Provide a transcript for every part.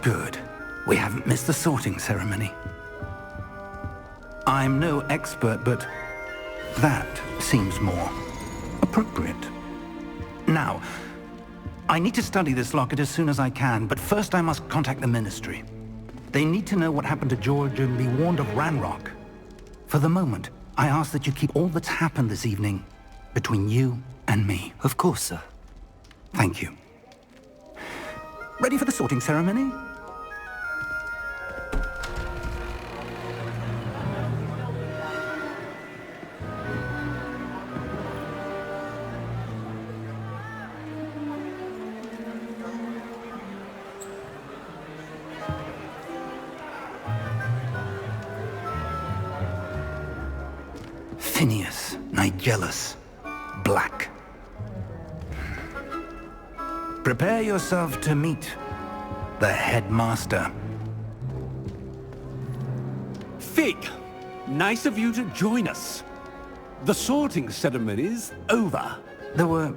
Good. We haven't missed the sorting ceremony. I'm no expert, but that seems more appropriate. Now, I need to study this locket as soon as I can, but first I must contact the Ministry. They need to know what happened to George and be warned of Ranrock. For the moment, I ask that you keep all that's happened this evening between you and me. Of course, sir. Thank you. Ready for the sorting ceremony? Phineas, Nigellus, Black. Prepare yourself to meet the headmaster. Fig, nice of you to join us. The sorting ceremony's over. There were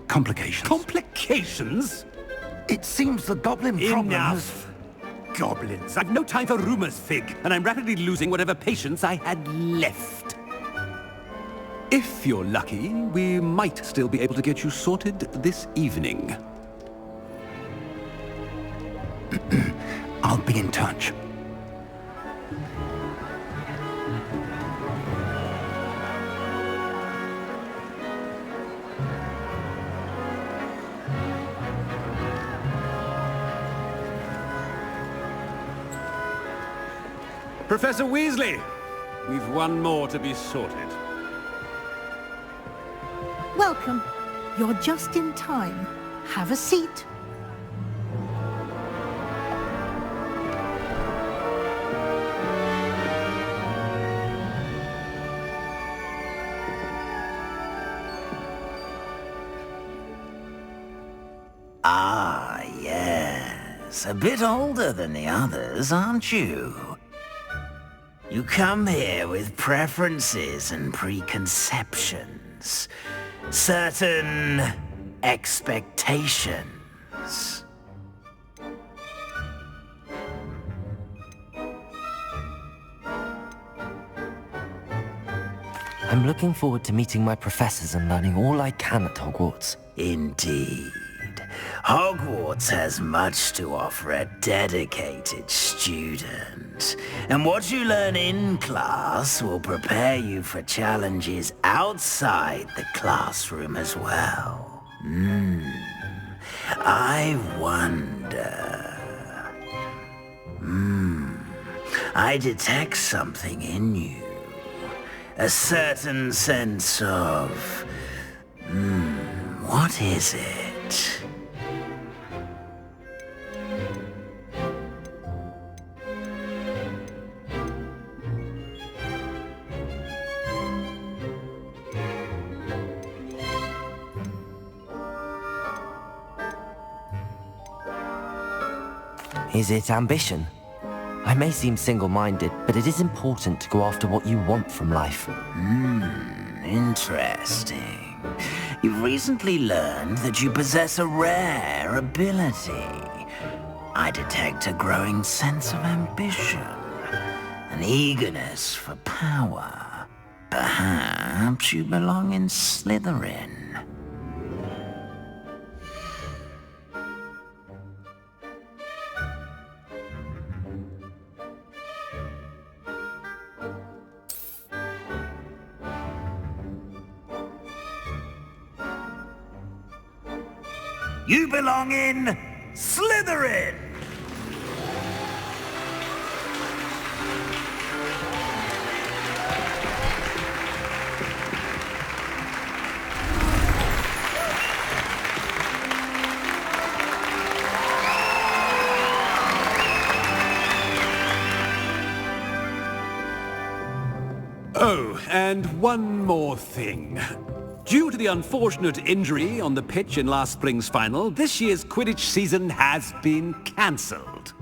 complications. Complications? It seems the goblin problem Enough! Goblins. I've no time for rumors, Fig, and I'm rapidly losing whatever patience I had left. If you're lucky, we might still be able to get you sorted this evening. I'll be in touch. Professor Weasley, we've one more to be sorted. Welcome. You're just in time. Have a seat. Ah, yes. A bit older than the others, aren't you? You come here with preferences and preconceptions. Certain expectations. I'm looking forward to meeting my professors and learning all I can at Hogwarts. Indeed. Hogwarts has much to offer a dedicated student. And what you learn in class will prepare you for challenges outside the classroom as well. I wonder... I detect something in you. A certain sense of... what is it? Is it ambition? I may seem single-minded, but it is important to go after what you want from life. Interesting. You've recently learned that you possess a rare ability. I detect a growing sense of ambition, an eagerness for power. Perhaps you belong in Slytherin. You belong in Slytherin! Oh, and one more thing. Due to the unfortunate injury on the pitch in last spring's final, this year's Quidditch season has been cancelled.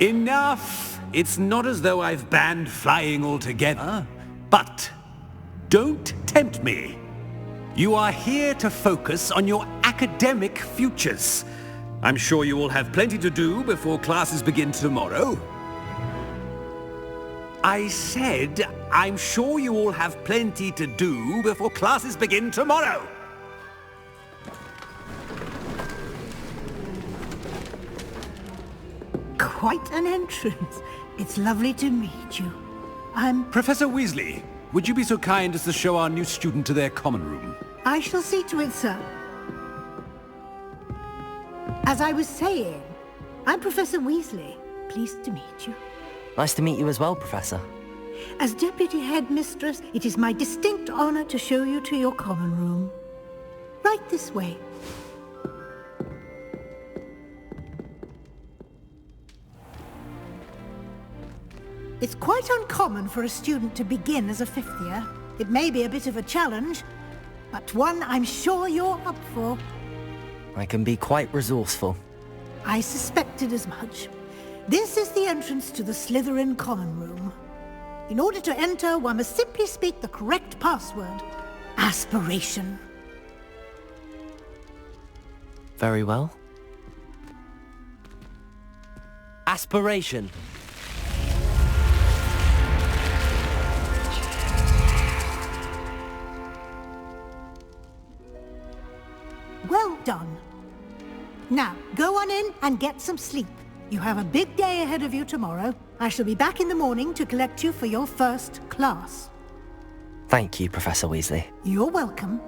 Enough! It's not as though I've banned flying altogether, but don't tempt me. You are here to focus on your academic futures. I'm sure you all have plenty to do before classes begin tomorrow. I said, I'm sure you all have plenty to do before classes begin tomorrow. Quite an entrance. It's lovely to meet you. Professor Weasley, would you be so kind as to show our new student to their common room? I shall see to it, sir. As I was saying, I'm Professor Weasley. Pleased to meet you. Nice to meet you as well, Professor. As Deputy Headmistress, it is my distinct honor to show you to your common room. Right this way. It's quite uncommon for a student to begin as a fifth year. It may be a bit of a challenge, but one I'm sure you're up for. I can be quite resourceful. I suspected as much. This is the entrance to the Slytherin common room. In order to enter, one must simply speak the correct password. Aspiration. Very well. Aspiration. Well done. Now, go on in and get some sleep. You have a big day ahead of you tomorrow. I shall be back in the morning to collect you for your first class. Thank you, Professor Weasley. You're welcome.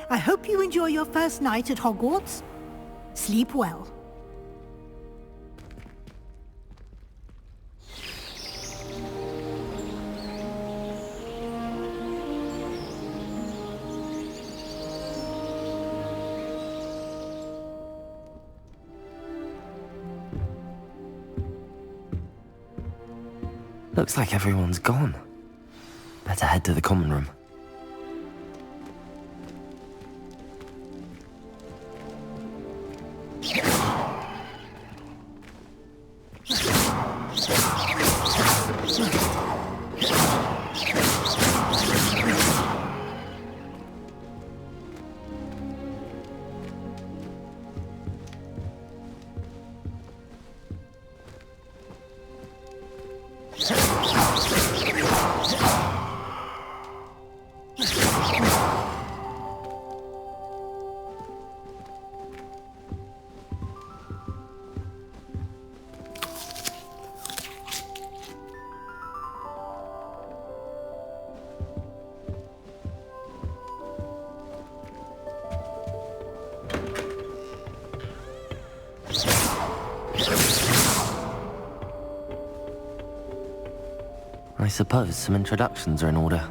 I hope you enjoy your first night at Hogwarts. Sleep well. Looks like everyone's gone. Better head to the common room. I suppose some introductions are in order.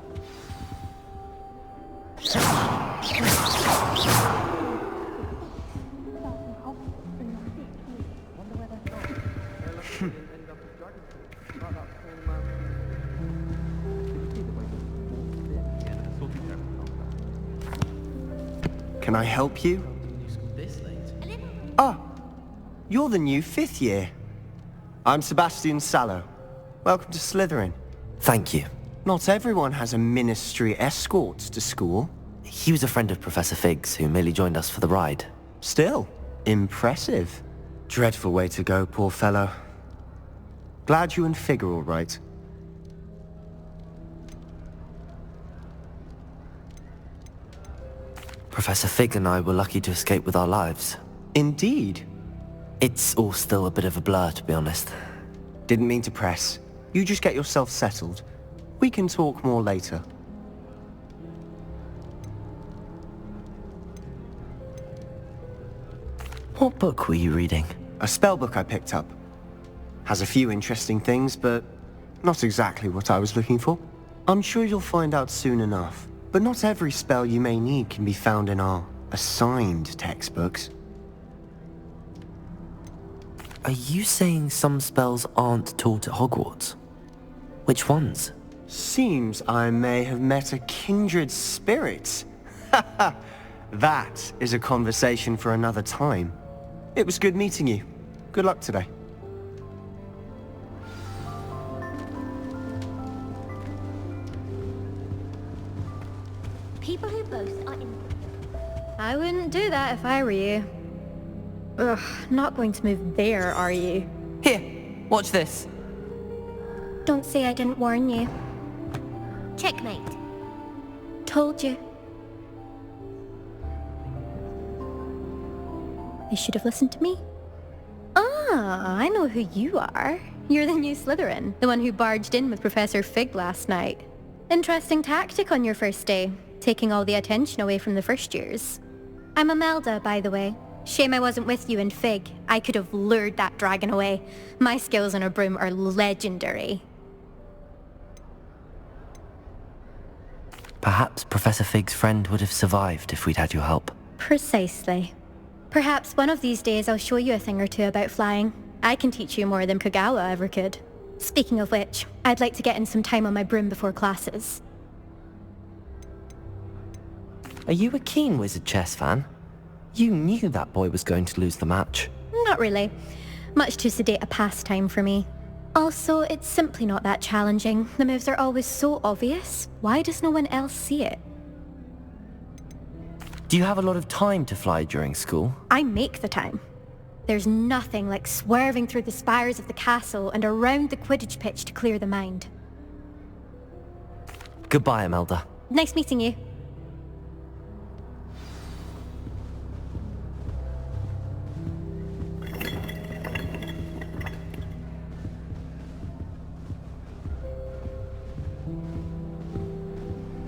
Can I help you? Ah, you're the new fifth year. I'm Sebastian Sallow. Welcome to Slytherin. Thank you. Not everyone has a ministry escort to school. He was a friend of Professor Fig's who merely joined us for the ride. Still, impressive. Dreadful way to go, poor fellow. Glad you and Fig are all right. Professor Fig and I were lucky to escape with our lives. Indeed. It's all still a bit of a blur, to be honest. Didn't mean to press. You just get yourself settled. We can talk more later. What book were you reading? A spell book I picked up. Has a few interesting things, but not exactly what I was looking for. I'm sure you'll find out soon enough. But not every spell you may need can be found in our assigned textbooks. Are you saying some spells aren't taught at Hogwarts? Which ones? Seems I may have met a kindred spirit. That is a conversation for another time. It was good meeting you. Good luck today. People who boast are in... I wouldn't do that if I were you. Ugh, not going to move there, are you? Here, watch this. Don't say I didn't warn you. Checkmate. Told you. They should have listened to me. Ah, I know who you are. You're the new Slytherin, the one who barged in with Professor Fig last night. Interesting tactic on your first day, taking all the attention away from the first years. I'm Imelda, by the way. Shame I wasn't with you in Fig. I could have lured that dragon away. My skills on a broom are legendary. Perhaps Professor Fig's friend would have survived if we'd had your help. Precisely. Perhaps one of these days I'll show you a thing or two about flying. I can teach you more than Kogawa ever could. Speaking of which, I'd like to get in some time on my broom before classes. Are you a keen Wizard chess fan? You knew that boy was going to lose the match. Not really. Much too sedate a pastime for me. Also, it's simply not that challenging. The moves are always so obvious. Why does no one else see it? Do you have a lot of time to fly during school? I make the time. There's nothing like swerving through the spires of the castle and around the Quidditch pitch to clear the mind. Goodbye, Imelda. Nice meeting you.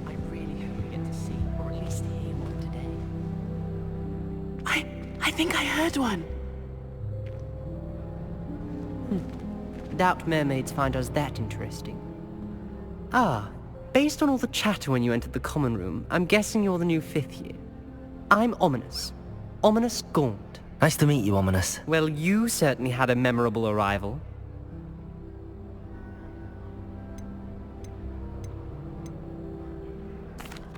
I really hope we get to see, or at least hear one today. I think I heard one. Doubt mermaids find us that interesting. Ah, based on all the chatter when you entered the common room, I'm guessing you're the new 5th year. I'm Ominous. Ominous Gaunt. Nice to meet you, Ominous. Well, you certainly had a memorable arrival.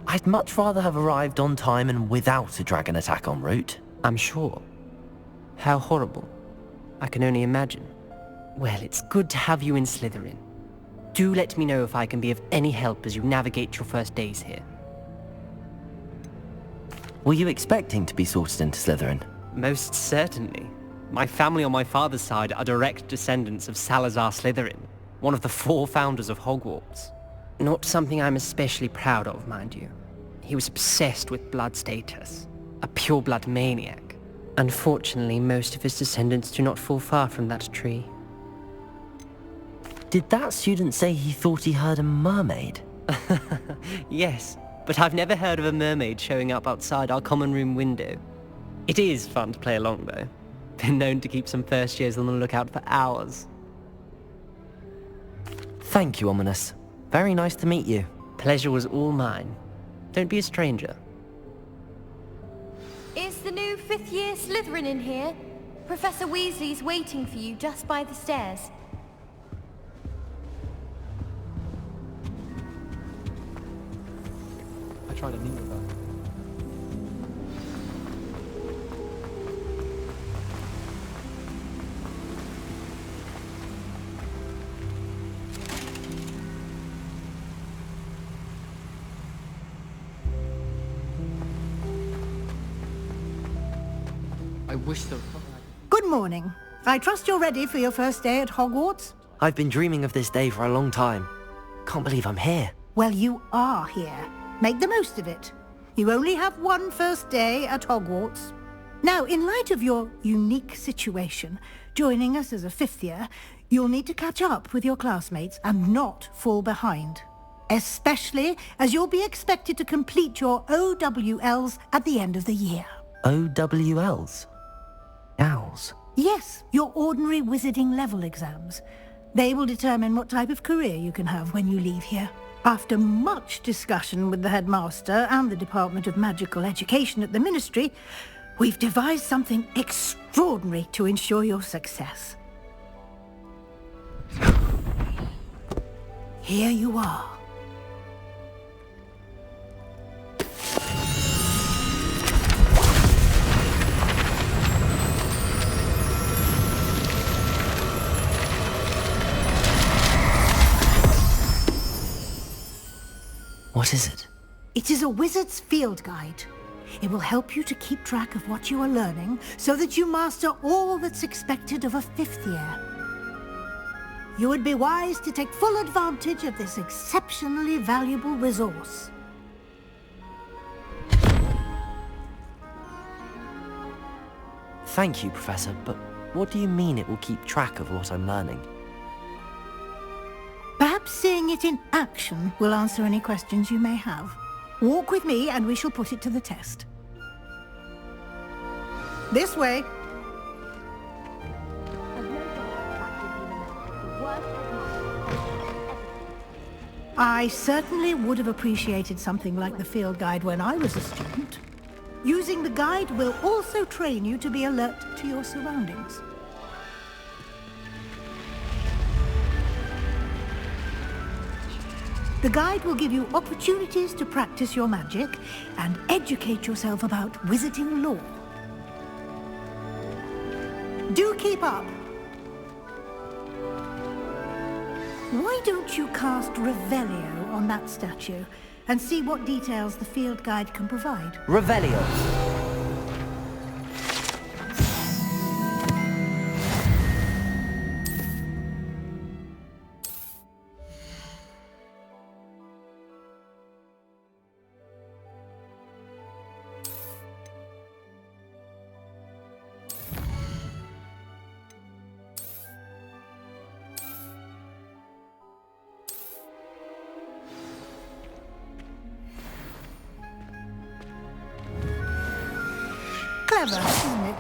I'd much rather have arrived on time and without a dragon attack en route. I'm sure. How horrible. I can only imagine. Well, it's good to have you in Slytherin. Do let me know if I can be of any help as you navigate your first days here. Were you expecting to be sorted into Slytherin? Most certainly. My family on my father's side are direct descendants of Salazar Slytherin, one of the 4 founders of Hogwarts. Not something I'm especially proud of, mind you. He was obsessed with blood status, a pure-blood maniac. Unfortunately, most of his descendants do not fall far from that tree. Did that student say he thought he heard a mermaid? Yes, but I've never heard of a mermaid showing up outside our common room window. It is fun to play along, though. Been known to keep some first years on the lookout for hours. Thank you, Ominous. Very nice to meet you. Pleasure was all mine. Don't be a stranger. Is the new 5th year Slytherin in here? Professor Weasley's waiting for you just by the stairs. I tried a new with that. I wish there... Good morning. I trust you're ready for your first day at Hogwarts? I've been dreaming of this day for a long time. Can't believe I'm here. Well, you are here. Make the most of it. You only have one first day at Hogwarts. Now, in light of your unique situation, joining us as a 5th year, you'll need to catch up with your classmates and not fall behind. Especially as you'll be expected to complete your OWLs at the end of the year. OWLs? Owls? Yes, your ordinary wizarding level exams. They will determine what type of career you can have when you leave here. After much discussion with the headmaster and the Department of Magical Education at the Ministry, we've devised something extraordinary to ensure your success. Here you are. What is it? It is a wizard's field guide. It will help you to keep track of what you are learning so that you master all that's expected of a 5th year. You would be wise to take full advantage of this exceptionally valuable resource. Thank you, Professor, but what do you mean it will keep track of what I'm learning? Perhaps seeing it in action will answer any questions you may have. Walk with me and we shall put it to the test. This way. I certainly would have appreciated something like the field guide when I was a student. Using the guide will also train you to be alert to your surroundings. The guide will give you opportunities to practice your magic and educate yourself about wizarding lore. Do keep up! Why don't you cast Revelio on that statue and see what details the field guide can provide? Revelio! Clever, isn't it?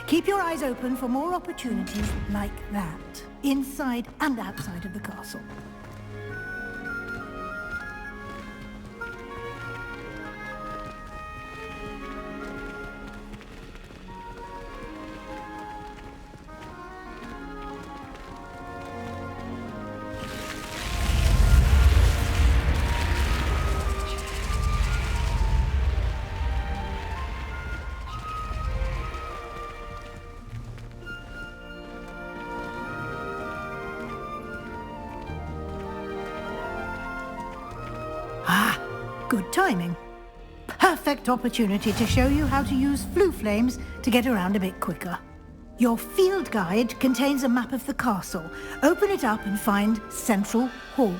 Keep your eyes open for more opportunities like that, inside and outside of the castle. Good timing. Perfect opportunity to show you how to use flue flames to get around a bit quicker. Your field guide contains a map of the castle. Open it up and find Central Hall.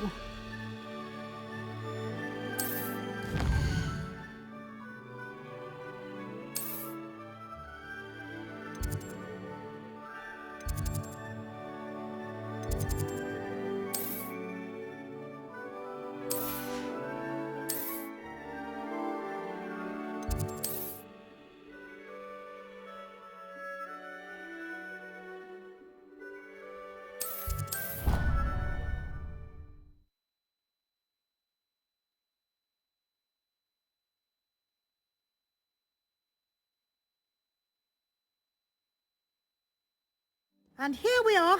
And here we are.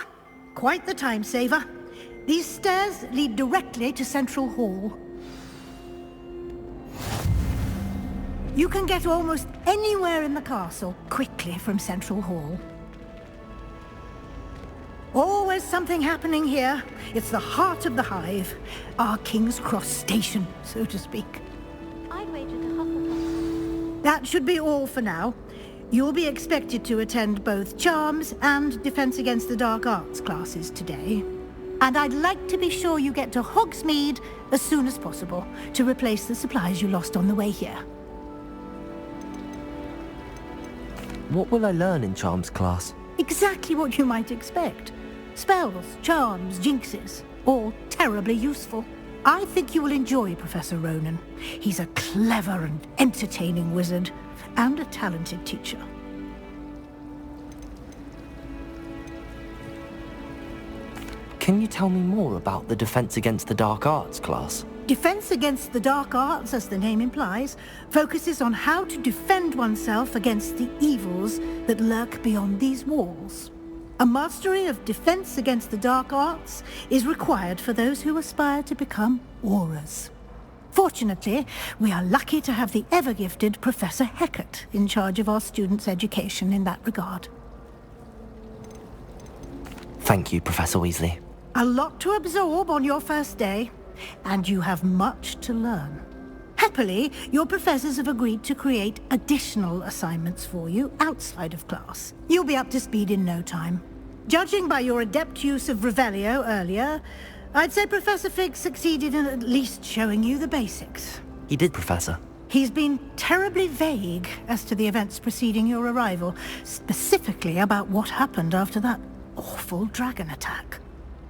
Quite the time saver. These stairs lead directly to Central Hall. You can get almost anywhere in the castle quickly from Central Hall. Always something happening here. It's the heart of the hive. Our King's Cross station, so to speak. I'd wager the Hufflepuff. That should be all for now. You'll be expected to attend both Charms and Defense Against the Dark Arts classes today. And I'd like to be sure you get to Hogsmeade as soon as possible to replace the supplies you lost on the way here. What will I learn in Charms class? Exactly what you might expect. Spells, charms, jinxes, all terribly useful. I think you will enjoy Professor Ronan. He's a clever and entertaining wizard, and a talented teacher. Can you tell me more about the Defense Against the Dark Arts class? Defense Against the Dark Arts, as the name implies, focuses on how to defend oneself against the evils that lurk beyond these walls. A mastery of Defense Against the Dark Arts is required for those who aspire to become AORUS. Fortunately, we are lucky to have the ever-gifted Professor Hecat in charge of our students' education in that regard. Thank you, Professor Weasley. A lot to absorb on your first day, and you have much to learn. Happily, your professors have agreed to create additional assignments for you outside of class. You'll be up to speed in no time. Judging by your adept use of Revelio earlier, I'd say Professor Fig succeeded in at least showing you the basics. He did, Professor. He's been terribly vague as to the events preceding your arrival, specifically about what happened after that awful dragon attack.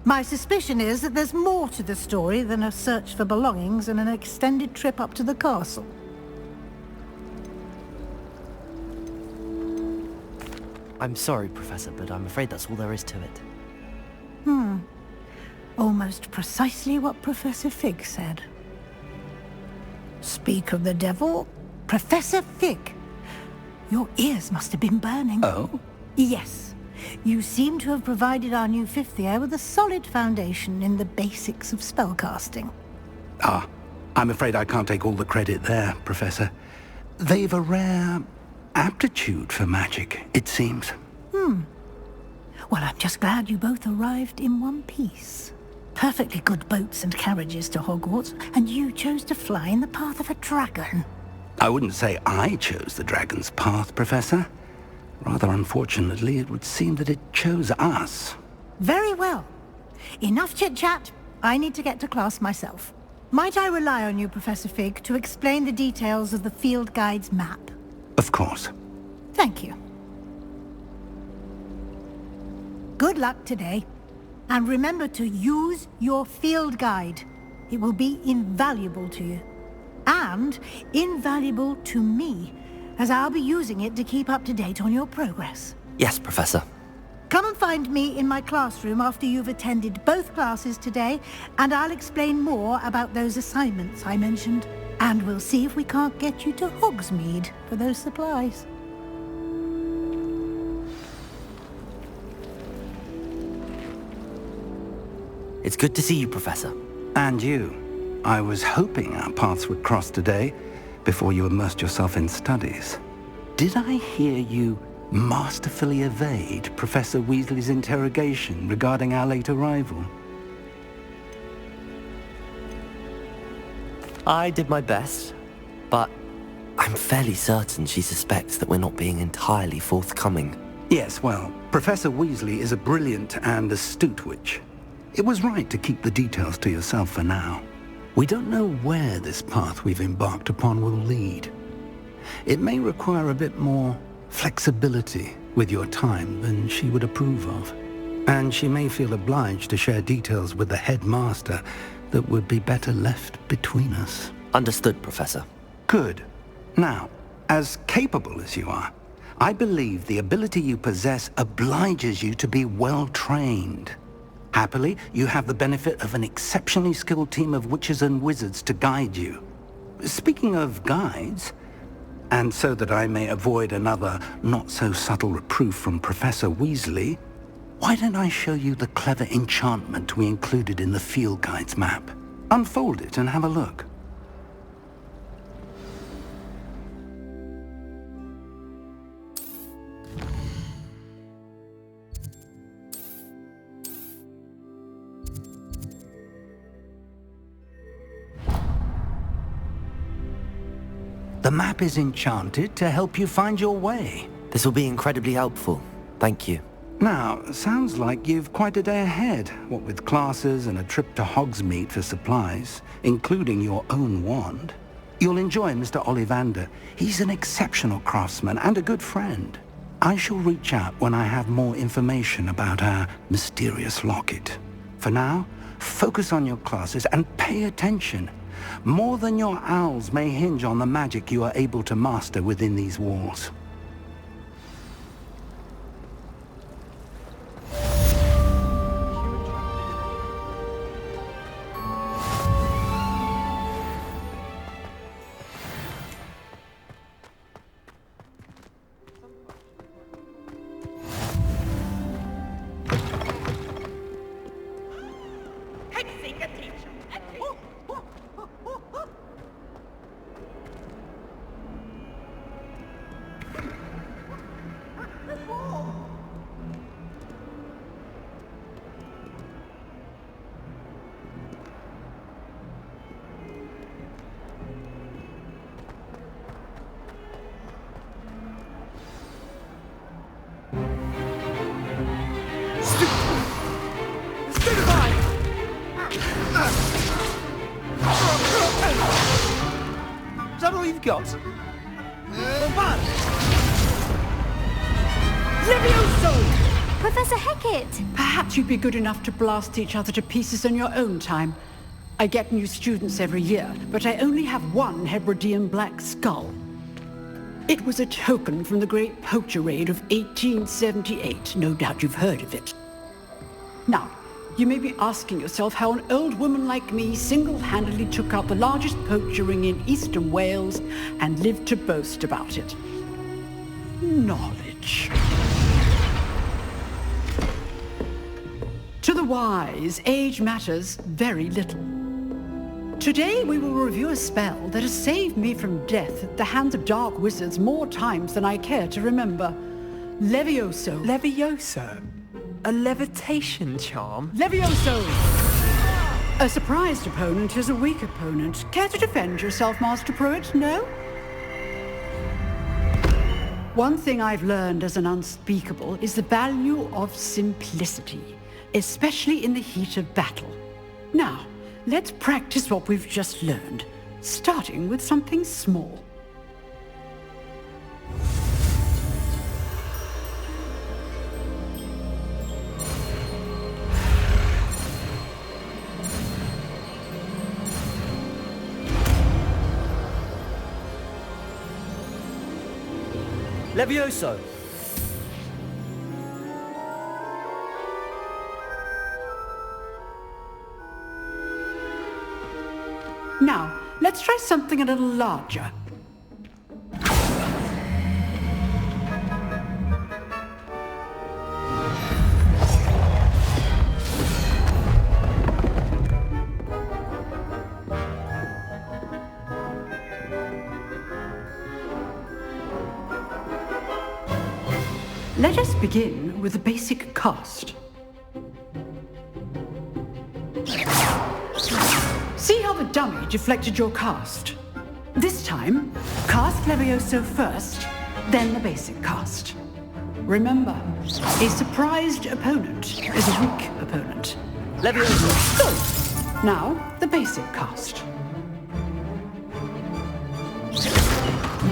My suspicion is that there's more to the story than a search for belongings and an extended trip up to the castle. I'm sorry, Professor, but I'm afraid that's all there is to it. Almost precisely what Professor Fig said. Speak of the devil, Professor Fig. Your ears must have been burning. Oh? Yes. You seem to have provided our new fifth year with a solid foundation in the basics of spellcasting. Ah, I'm afraid I can't take all the credit there, Professor. They've a rare aptitude for magic, it seems. Well, I'm just glad you both arrived in one piece. Perfectly good boats and carriages to Hogwarts, and you chose to fly in the path of a dragon. I wouldn't say I chose the dragon's path, Professor. Rather unfortunately, it would seem that it chose us. Very well. Enough chit-chat. I need to get to class myself. Might I rely on you, Professor Fig, to explain the details of the field guide's map? Of course. Thank you. Good luck today. And remember to use your field guide. It will be invaluable to you. And invaluable to me, as I'll be using it to keep up to date on your progress. Yes, Professor. Come and find me in my classroom after you've attended both classes today, and I'll explain more about those assignments I mentioned. And we'll see if we can't get you to Hogsmeade for those supplies. It's good to see you, Professor. And you. I was hoping our paths would cross today, before you immersed yourself in studies. Did I hear you masterfully evade Professor Weasley's interrogation regarding our late arrival? I did my best, but I'm fairly certain she suspects that we're not being entirely forthcoming. Yes, well, Professor Weasley is a brilliant and astute witch. It was right to keep the details to yourself for now. We don't know where this path we've embarked upon will lead. It may require a bit more flexibility with your time than she would approve of. And she may feel obliged to share details with the headmaster that would be better left between us. Understood, Professor. Good. Now, as capable as you are, I believe the ability you possess obliges you to be well-trained. Happily, you have the benefit of an exceptionally skilled team of witches and wizards to guide you. Speaking of guides, and so that I may avoid another not-so-subtle reproof from Professor Weasley, why don't I show you the clever enchantment we included in the field guide's map? Unfold it and have a look. The map is enchanted to help you find your way. This will be incredibly helpful. Thank you. Now, sounds like you've quite a day ahead, what with classes and a trip to Hogsmeade for supplies, including your own wand. You'll enjoy Mr. Ollivander. He's an exceptional craftsman and a good friend. I shall reach out when I have more information about our mysterious locket. For now, focus on your classes and pay attention. More than your owls may hinge on the magic you are able to master within these walls. that all you've got? Levioso! Professor Hecat! Perhaps you'd be good enough to blast each other to pieces in your own time. I get new students every year, but I only have one Hebridean black skull. It was a token from the Great Poacher Raid of 1878. No doubt you've heard of it. Now, you may be asking yourself how an old woman like me single-handedly took out the largest poacher ring in eastern Wales and lived to boast about it. Knowledge. To the wise, age matters very little. Today we will review a spell that has saved me from death at the hands of dark wizards more times than I care to remember. Levioso. Levioso? A levitation charm? Levioso! A surprised opponent is a weak opponent. Care to defend yourself, Master Pruitt? No? One thing I've learned as an unspeakable is the value of simplicity, especially in the heat of battle. Now, let's practice what we've just learned, starting with something small. Levioso! Now, let's try something a little larger. Let us begin with the basic cast. See how the dummy deflected your cast? This time, cast Levioso first, then the basic cast. Remember, a surprised opponent is a weak opponent. Levioso! Good. Now, the basic cast.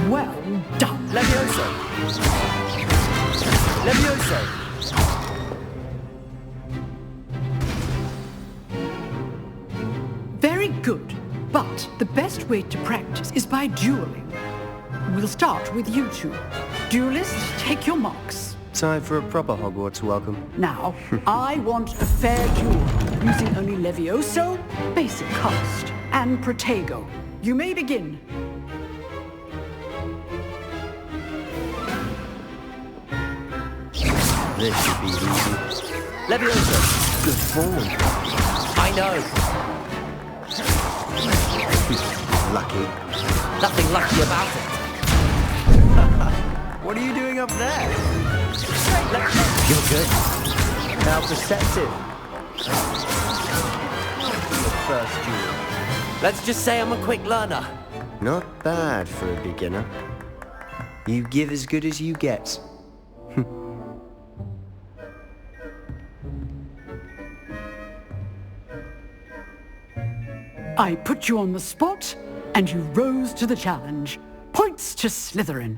Well done. Levioso! Levioso! Very good, but the best way to practice is by dueling. We'll start with you two. Duelists, take your marks. Time for a proper Hogwarts welcome. Now, I want a fair duel, using only Levioso, basic cast, and Protego. You may begin. This should be easy. Levioso! Good form. I know! Lucky. Nothing lucky about it! What are you doing up there? You're good. How perceptive. Your first duel. Let's just say I'm a quick learner. Not bad for a beginner. You give as good as you get. I put you on the spot, and you rose to the challenge. Points to Slytherin.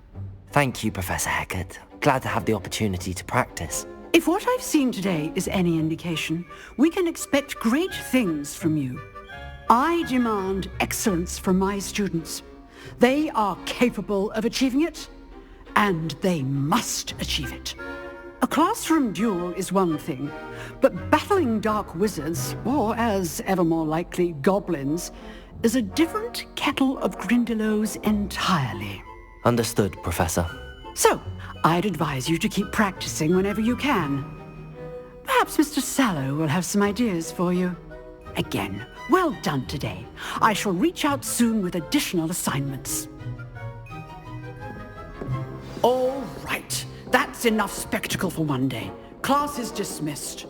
Thank you, Professor Hecat. Glad to have the opportunity to practice. If what I've seen today is any indication, we can expect great things from you. I demand excellence from my students. They are capable of achieving it, and they must achieve it. A classroom duel is one thing, but battling dark wizards, or as ever more likely, goblins, is a different kettle of Grindylows entirely. Understood, Professor. So, I'd advise you to keep practicing whenever you can. Perhaps Mr. Sallow will have some ideas for you. Again, well done today. I shall reach out soon with additional assignments. All right. That's enough spectacle for one day. Class is dismissed.